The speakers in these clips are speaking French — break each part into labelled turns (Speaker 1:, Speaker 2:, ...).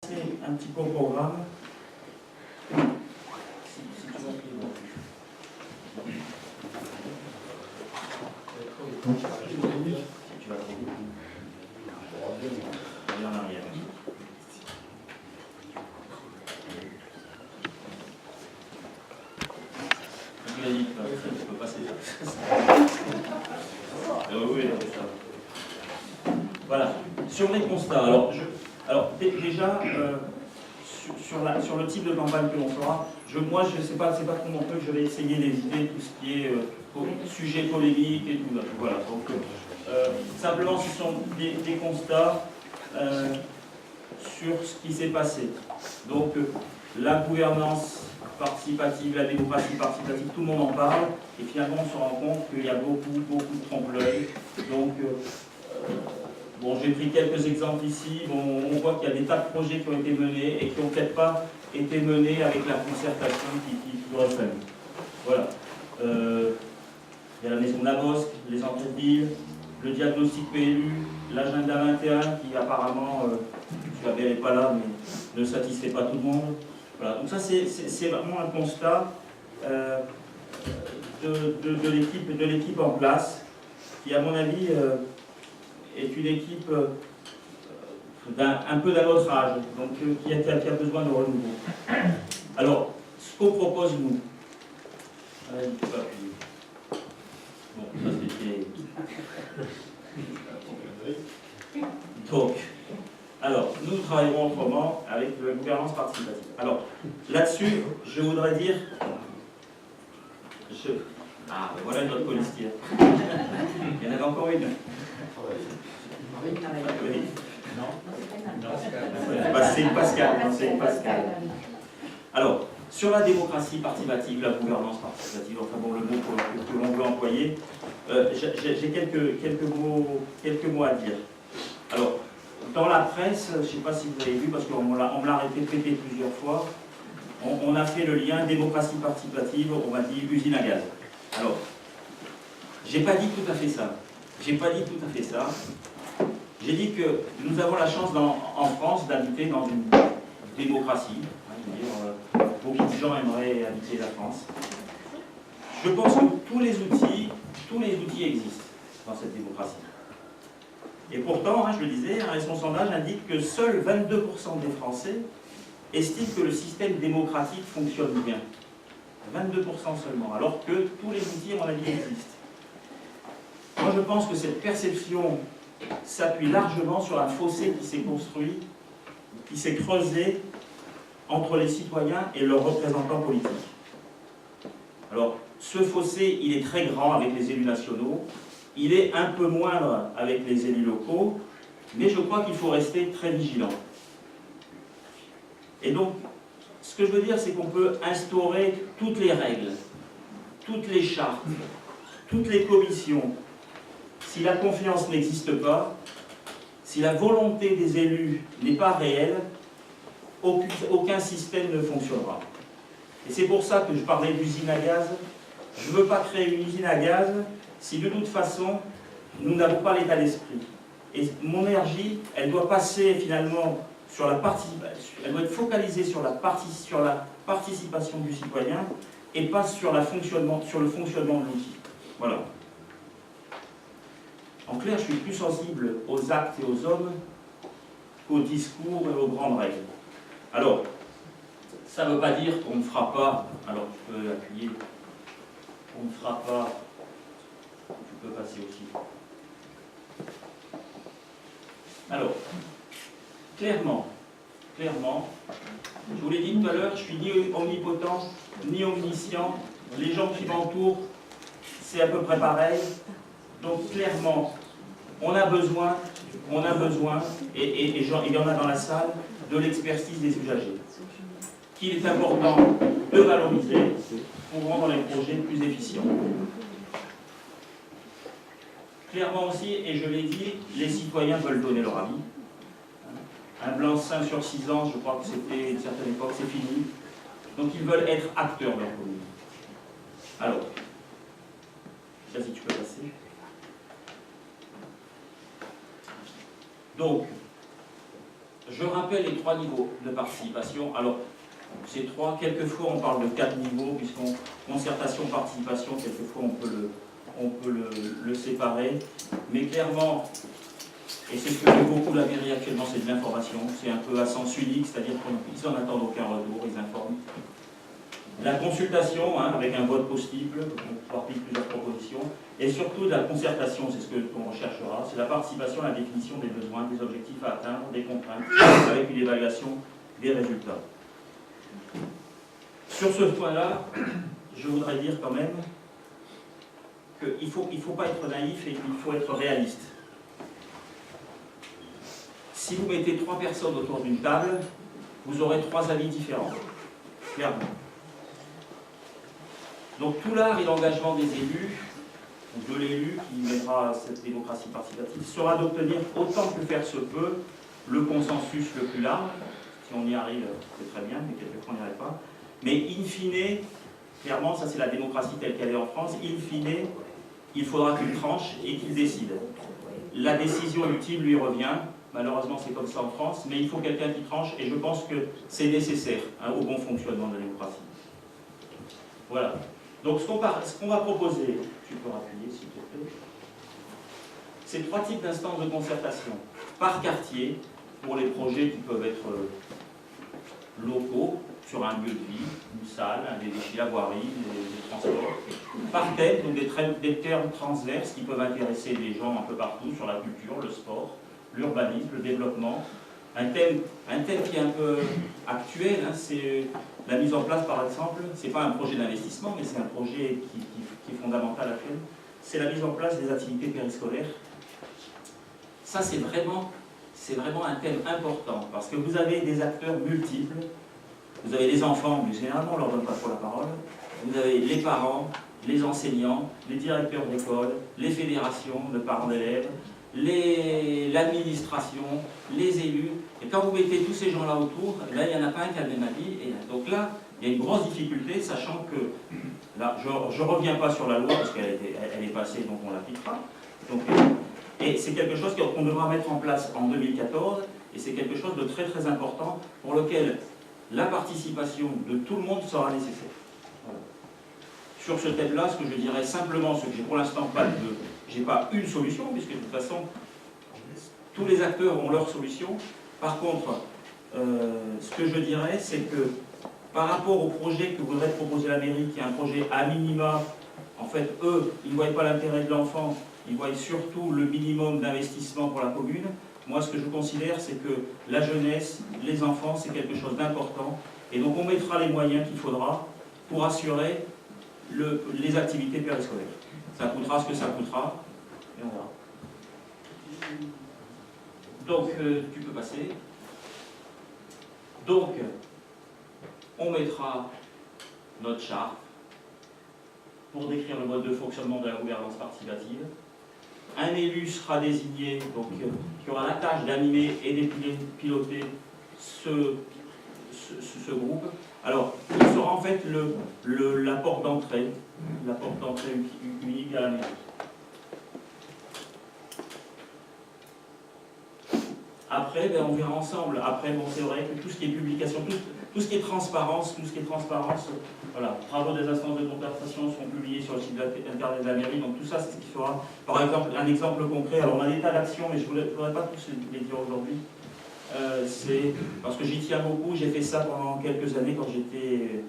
Speaker 1: Un petit peu au programme. Si tu veux, en arrière. Tu l'as dit, tu peux passer. Oui, ça. Voilà. Sur les constats. Alors déjà, sur le type de campagne que l'on fera, moi, je ne sais pas trop non plus que je vais essayer d'éviter tout ce qui est sujet polémique et tout. Voilà. Donc, simplement, ce sont des constats sur ce qui s'est passé. Donc, la gouvernance participative, la démocratie participative, tout le monde en parle, et finalement, on se rend compte qu'il y a beaucoup de trompe-l'œil. Donc, bon, j'ai pris quelques exemples ici. Bon, on voit qu'il y a des tas de projets qui ont été menés et qui n'ont peut-être pas été menés avec la concertation qui aurait fallu. Voilà. Il y a la maison de la Bosque, les entrées de ville, le diagnostic PLU, l'agenda 21 qui apparemment, je ne la verrai pas là, mais ne satisfait pas tout le monde. Voilà. Donc ça, c'est vraiment un constat de l'équipe en place qui, à mon avis, est une équipe un peu d'un autre âge, donc qui a besoin de renouveau. Alors, ce qu'on propose, nous, bon, ça c'était... Donc, alors, nous travaillerons autrement avec la gouvernance participative. Alors, là-dessus, je voudrais dire... Ah, voilà notre colistière. Il y en avait encore une. C'est Pascal. Alors, sur la démocratie participative, la gouvernance participative, enfin bon, le mot que l'on veut employer, j'ai quelques mots à dire. Alors, dans la presse, je ne sais pas si vous avez vu, parce qu'on me l'a répété plusieurs fois, on a fait le lien démocratie participative, on m'a dit usine à gaz. Alors, j'ai pas dit tout à fait ça. J'ai dit que nous avons la chance en France d'habiter dans une démocratie. Beaucoup de gens aimeraient habiter la France. Je pense que tous les outils existent dans cette démocratie. Et pourtant, je le disais, son sondage indique que seuls 22% des Français estiment que le système démocratique fonctionne bien. 22% seulement, alors que tous les outils, à mon avis, existent. Moi, je pense que cette perception s'appuie largement sur un fossé qui s'est construit, qui s'est creusé entre les citoyens et leurs représentants politiques. Alors, ce fossé, il est très grand avec les élus nationaux, il est un peu moindre avec les élus locaux, mais je crois qu'il faut rester très vigilant. Et donc, ce que je veux dire, c'est qu'on peut instaurer toutes les règles, toutes les chartes, toutes les commissions. Si la confiance n'existe pas, si la volonté des élus n'est pas réelle, aucun système ne fonctionnera. Et c'est pour ça que je parlais d'usine à gaz. Je ne veux pas créer une usine à gaz si de toute façon nous n'avons pas l'état d'esprit. Et mon énergie, elle doit passer finalement sur la participation, elle doit être focalisée sur la participation du citoyen et pas sur le fonctionnement de l'outil. Voilà. En clair, je suis plus sensible aux actes et aux hommes qu'aux discours et aux grandes règles. Alors, ça ne veut pas dire qu'on ne fera pas, alors tu peux appuyer, on ne fera pas, tu peux passer aussi. Alors, clairement, je vous l'ai dit tout à l'heure, je suis ni omnipotent, ni omniscient, les gens qui m'entourent, c'est à peu près pareil. Donc clairement, on a besoin, et il y en a dans la salle, de l'expertise des usagers, qu'il est important de valoriser pour rendre les projets plus efficients. Clairement aussi, et je l'ai dit, les citoyens veulent donner leur avis. Un blanc-seing sur 6 ans, je crois que c'était une certaine époque, c'est fini. Donc ils veulent être acteurs de leur commune. Alors, je sais pas si tu peux passer. Donc, Je rappelle les 3 niveaux de participation. Alors, ces 3, quelquefois on parle de 4 niveaux, puisqu'on concertation, participation, quelquefois on peut le séparer. Mais clairement, et c'est ce que fait beaucoup la mairie actuellement, c'est de l'information. C'est un peu à sens unique, c'est-à-dire qu'ils n'en attendent aucun retour, ils informent. La consultation, hein, avec un vote possible, on pourra appliquer plusieurs propositions, et surtout de la concertation, c'est ce qu'on recherchera, c'est la participation à la définition des besoins, des objectifs à atteindre, des contraintes, avec une évaluation des résultats. Sur ce point-là, je voudrais dire quand même qu'il ne faut pas être naïf et qu'il faut être réaliste. Si vous mettez 3 personnes autour d'une table, vous aurez 3 avis différents, clairement. Donc tout l'art et l'engagement des élus, ou de l'élu qui mènera à cette démocratie participative, sera d'obtenir autant que faire se peut le consensus le plus large. Si on y arrive, c'est très bien, mais quelquefois on n'y arrive pas. Mais in fine, clairement, ça c'est la démocratie telle qu'elle est en France, in fine, il faudra qu'il tranche et qu'il décide. La décision ultime lui revient, malheureusement c'est comme ça en France, mais il faut quelqu'un qui tranche, et je pense que c'est nécessaire hein, au bon fonctionnement de la démocratie. Voilà. Donc ce qu'on va proposer, tu peux rappuyer s'il te plaît, c'est 3 types d'instances de concertation. Par quartier, pour les projets qui peuvent être locaux, sur un lieu de vie, une salle, des déchets, la voirie, des transports. Par thème, donc des termes transverses qui peuvent intéresser les gens un peu partout, sur la culture, le sport, l'urbanisme, le développement. Un thème qui est un peu actuel, hein, c'est la mise en place, par exemple, c'est pas un projet d'investissement, mais c'est un projet qui est fondamental actuel, c'est la mise en place des activités périscolaires. Ça, c'est vraiment un thème important, parce que vous avez des acteurs multiples, vous avez les enfants, mais généralement on ne leur donne pas trop la parole, vous avez les parents, les enseignants, les directeurs d'école, les fédérations de parents d'élèves, l'administration, les élus, et quand vous mettez tous ces gens-là autour, là il n'y en a pas un qui a le même avis, et donc là, il y a une grosse difficulté, sachant que, là, je ne reviens pas sur la loi, parce qu'elle est passée, donc on l'appliquera, et c'est quelque chose qu'on devra mettre en place en 2014, et c'est quelque chose de très très important, pour lequel la participation de tout le monde sera nécessaire. Voilà. Sur ce thème-là, ce que je dirais simplement, ce que j'ai pour l'instant j'ai pas une solution, puisque de toute façon, tous les acteurs ont leur solution. Par contre, ce que je dirais, c'est que par rapport au projet que voudrait proposer la mairie, qui est un projet à minima, en fait, eux, ils ne voient pas l'intérêt de l'enfant, ils voient surtout le minimum d'investissement pour la commune. Moi, ce que je considère, c'est que la jeunesse, les enfants, c'est quelque chose d'important. Et donc, on mettra les moyens qu'il faudra pour assurer les activités périscolaires. Ça coûtera ce que ça coûtera. Et on verra. Donc, tu peux passer. Donc, on mettra notre charte pour décrire le mode de fonctionnement de la gouvernance participative. Un élu sera désigné, donc qui aura la tâche d'animer et de piloter ce groupe. Alors, il sera en fait la porte d'entrée unique à la mairie. Après, ben, on verra ensemble. Après, bon, c'est vrai que tout ce qui est publication, tout ce qui est transparence, voilà, travaux des instances de concertation seront publiés sur le site internet de la mairie, donc tout ça, c'est ce qui fera. Par exemple, un exemple concret, alors on a des tas d'actions, mais je ne voudrais pas tous les dire aujourd'hui. C'est parce que j'y tiens beaucoup, j'ai fait ça pendant quelques années quand j'étais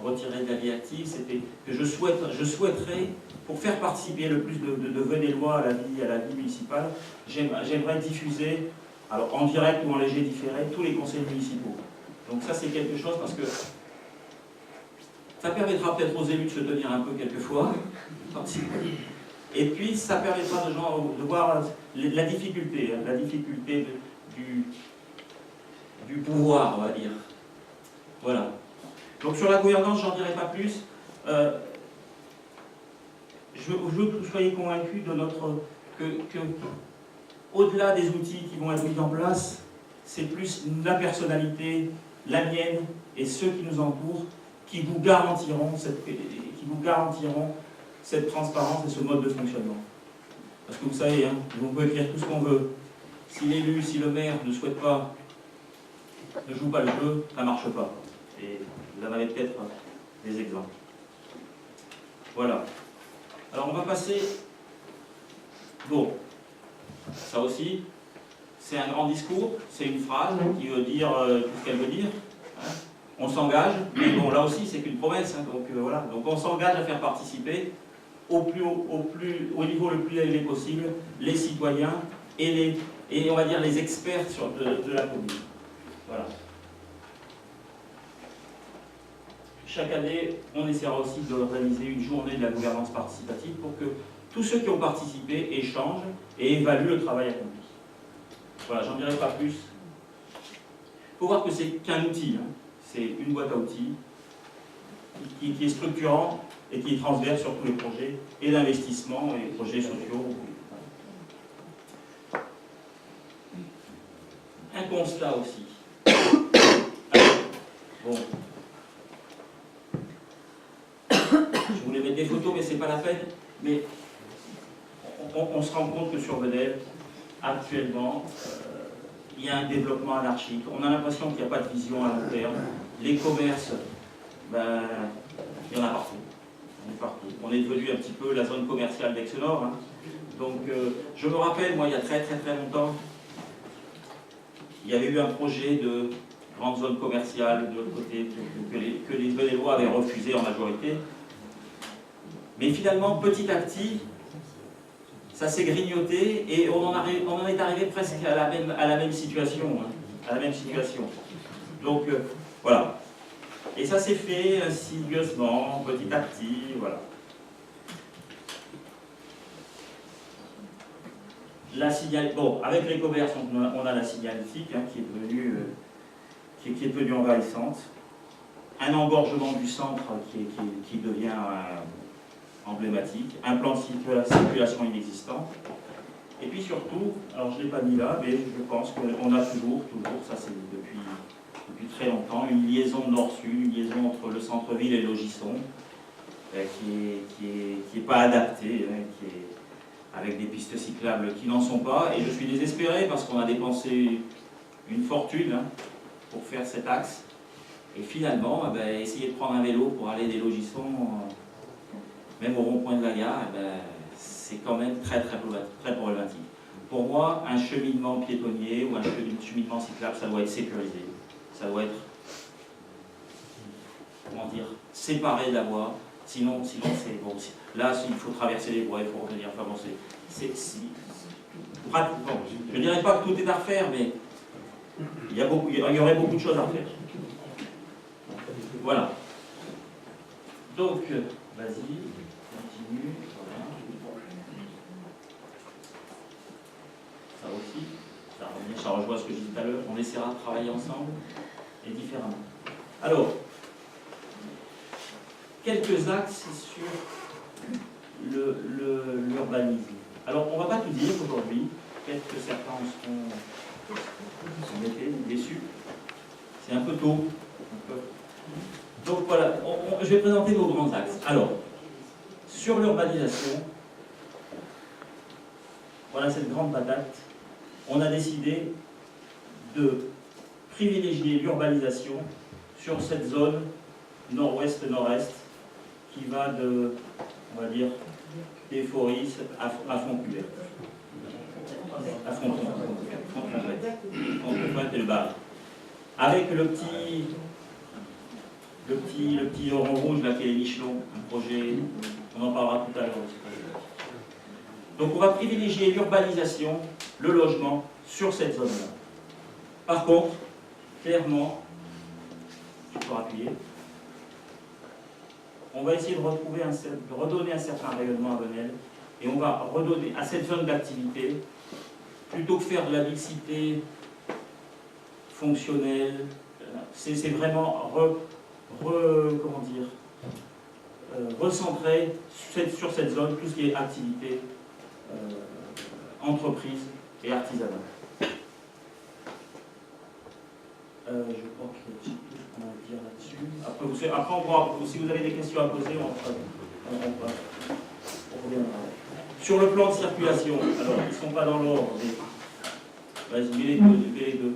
Speaker 1: retiré de la vie active, c'était que je souhaiterais, pour faire participer le plus de Venellois à la vie municipale, j'aimerais diffuser, alors en direct ou en léger différé, tous les conseils municipaux. Donc ça c'est quelque chose parce que ça permettra peut-être aux élus de se tenir un peu quelquefois, et puis ça permettra de voir la difficulté du pouvoir, on va dire. Voilà. Donc sur la gouvernance, j'en dirai pas plus. Je veux que vous soyez convaincus de que au-delà des outils qui vont être mis en place, c'est plus la personnalité, la mienne et ceux qui nous entourent qui vous garantiront cette transparence et ce mode de fonctionnement. Parce que vous savez, hein, on peut écrire tout ce qu'on veut. Si l'élu, si le maire ne souhaite pas ne jouent pas le jeu, ça ne marche pas. Et vous en avez peut-être des exemples. Voilà. Alors on va passer... Bon, ça aussi, c'est un grand discours, c'est une phrase qui veut dire tout ce qu'elle veut dire. Hein. On s'engage, mais bon, là aussi, c'est qu'une promesse. Hein, donc voilà. Donc on s'engage à faire participer au niveau le plus élevé possible les citoyens et on va dire les experts de la commune. Voilà. Chaque année, on essaiera aussi d'organiser une journée de la gouvernance participative pour que tous ceux qui ont participé échangent et évaluent le travail accompli. Voilà, j'en dirai pas plus. Il faut voir que c'est qu'un outil, hein. C'est une boîte à outils qui est structurant et qui est transverse sur tous les projets et d'investissement et projets sociaux. Un constat aussi. Bon. Je voulais mettre des photos, mais c'est pas la peine. Mais on se rend compte que sur Venelle, actuellement, il y a un développement anarchique. On a l'impression qu'il n'y a pas de vision à long terme. Les commerces, ben, il y en a partout. On est devenu un petit peu la zone commerciale d'Aix-Nord. Hein. Donc, je me rappelle, moi, il y a très longtemps, il y avait eu un projet de grande zone commerciale de l'autre côté que les Venellois avaient refusé en majorité. Mais finalement, petit à petit, ça s'est grignoté et on en est arrivé presque à la même situation. Hein, à la même situation. Donc, voilà. Et ça s'est fait insidieusement, petit à petit, voilà. Bon, avec les commerces, on a la signalétique hein, qui est devenue envahissante. Un engorgement du centre qui devient emblématique. Un plan de circulation inexistant. Et puis surtout, alors je ne l'ai pas mis là, mais je pense qu'on a toujours, ça c'est depuis très longtemps, une liaison nord-sud, une liaison entre le centre-ville et Logisson, qui est pas adaptée, hein, qui est avec des pistes cyclables qui n'en sont pas. Et je suis désespéré parce qu'on a dépensé une fortune hein, pour faire cet axe. Et finalement, eh ben, essayer de prendre un vélo pour aller des Logissons, même au rond-point de la gare, eh ben, c'est quand même très problématique. Pour moi, un cheminement piétonnier ou un cheminement cyclable, ça doit être sécurisé. Ça doit être, comment dire, séparé de la voie. Sinon c'est bon. Là, il faut traverser les voies, il faut revenir. Enfin bon, bon, je ne dirais pas que tout est à refaire, mais il y aurait beaucoup de choses à refaire. Voilà. Donc, vas-y, continue. Voilà. Ça aussi, ça rejoint ce que je disais tout à l'heure. On essaiera de travailler ensemble et différemment. Alors, quelques axes sur l'urbanisme. Alors, on ne va pas tout dire aujourd'hui. Peut-être que certains sont déçus. C'est un peu tôt. Donc voilà, je vais présenter nos grands axes. Alors, sur l'urbanisation, voilà cette grande patate. On a décidé de privilégier l'urbanisation sur cette zone nord-ouest-nord-est qui va de, on va dire, des Foris à Fontcuvet. À Fronton et le bar. Avec le petit orange rouge là qui est les Michelon, un projet, on en parlera tout à l'heure aussi. Donc on va privilégier l'urbanisation, le logement sur cette zone-là. Par contre, clairement, tu peux appuyer, on va essayer de redonner un certain rayonnement à Venelle et on va redonner à cette zone d'activité, plutôt que faire de la mixité fonctionnelle, c'est vraiment recentrer sur cette zone tout ce qui est activité, entreprise et artisanat. Je crois que c'est tout ce qu'on a à dire là-dessus. Après, on pourra, si vous avez des questions à poser, on reviendra. Sur le plan de circulation, alors ils ne sont pas dans l'ordre. Vas-y, mets les deux.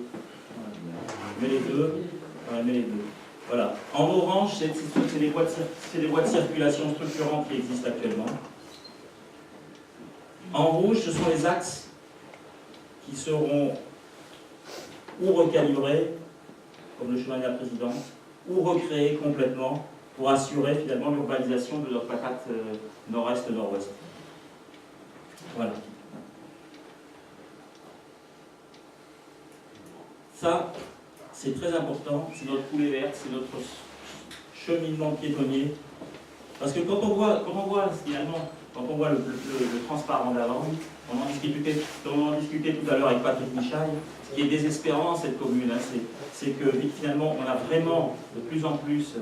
Speaker 1: Je mets les deux. Ouais, mets les deux. Voilà. En orange, c'est les voies de circulation structurantes qui existent actuellement. En rouge, ce sont les axes qui seront ou recalibrés, comme le chemin de la présidence, ou recréés complètement pour assurer finalement l'urbanisation de notre patate nord-est-nord-ouest. Voilà. Ça, c'est très important, c'est notre coulée verte, c'est notre cheminement piétonnier. Parce que quand on voit finalement, quand on voit le transparent d'avant, on en discutait tout à l'heure avec Patrick Michaille, ce qui est désespérant dans cette commune, hein, c'est que finalement on a vraiment de plus en plus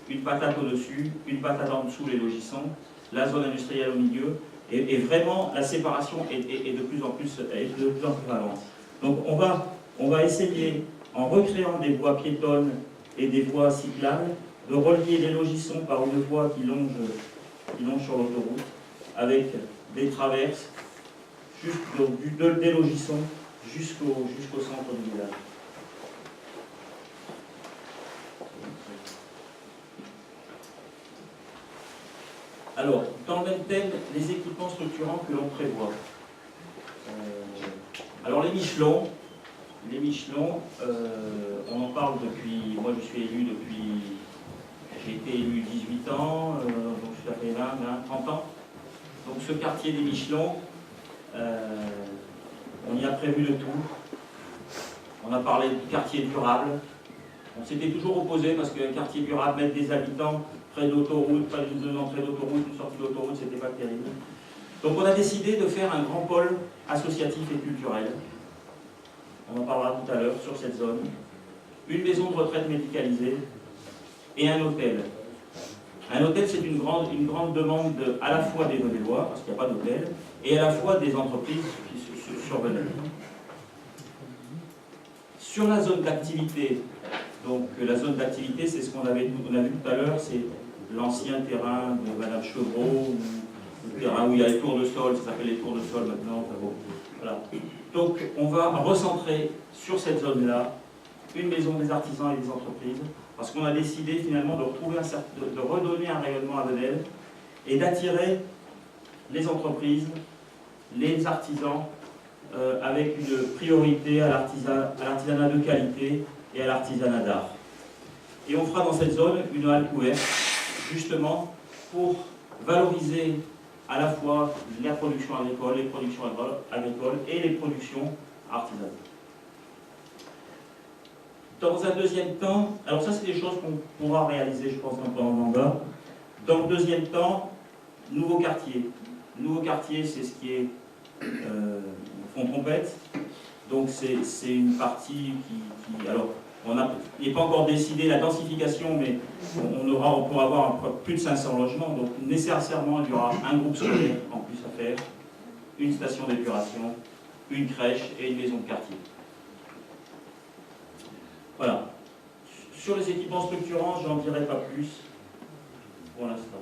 Speaker 1: une patate au-dessus, une patate en dessous, les logissants, la zone industrielle au milieu, et vraiment la séparation est de plus en plus violente. Donc on va essayer, en recréant des voies piétonnes et des voies cyclables, de relier les logissants par une voie qui longe sur l'autoroute, avec des traverses, des logissants jusqu'au centre du village. Alors, dans le même thème, les équipements structurants que l'on prévoit. Alors les Michelons, on en parle depuis, moi je suis élu depuis, j'ai été élu 18 ans, donc ça fait 20, 30 ans. Donc ce quartier des Michelons, on y a prévu le tout. On a parlé du quartier durable. On s'était toujours opposé parce qu'un quartier durable, mettre des habitants près d'autoroute, près d'une entrée d'autoroute, une sortie d'autoroute, c'était pas terrible. Donc on a décidé de faire un grand pôle associatif et culturel. On en parlera tout à l'heure sur cette zone. Une maison de retraite médicalisée et un hôtel. Un hôtel, c'est une grande demande à la fois des Venellois, parce qu'il n'y a pas d'hôtel, et à la fois des entreprises qui survenaient. Sur la zone d'activité, donc la zone d'activité, c'est ce qu'on a vu tout à l'heure, c'est l'ancien terrain de Madame Chevreau, le terrain où il y a les tours de sol, ça s'appelle les tours de sol maintenant. Voilà. Donc on va recentrer sur cette zone-là une maison des artisans et des entreprises, parce qu'on a décidé finalement de redonner un rayonnement à Venelle et d'attirer les entreprises, les artisans, avec une priorité à l'artisanat de qualité et à l'artisanat d'art. Et on fera dans cette zone une halle couverte, justement pour valoriser à la fois la production agricole, les productions agricoles et les productions artisanales. Dans un deuxième temps, alors ça c'est des choses qu'on pourra réaliser, je pense, dans le mandat. Dans le deuxième temps, nouveau quartier. Nouveau quartier, c'est ce qui est fond trompette. Donc c'est une partie qui alors, il n'est pas encore décidé la densification, mais on pourra avoir plus de 500 logements. Donc nécessairement, il y aura un groupe scolaire en plus à faire, une station d'épuration, une crèche et une maison de quartier. Voilà. Sur les équipements structurants, je n'en dirai pas plus pour l'instant.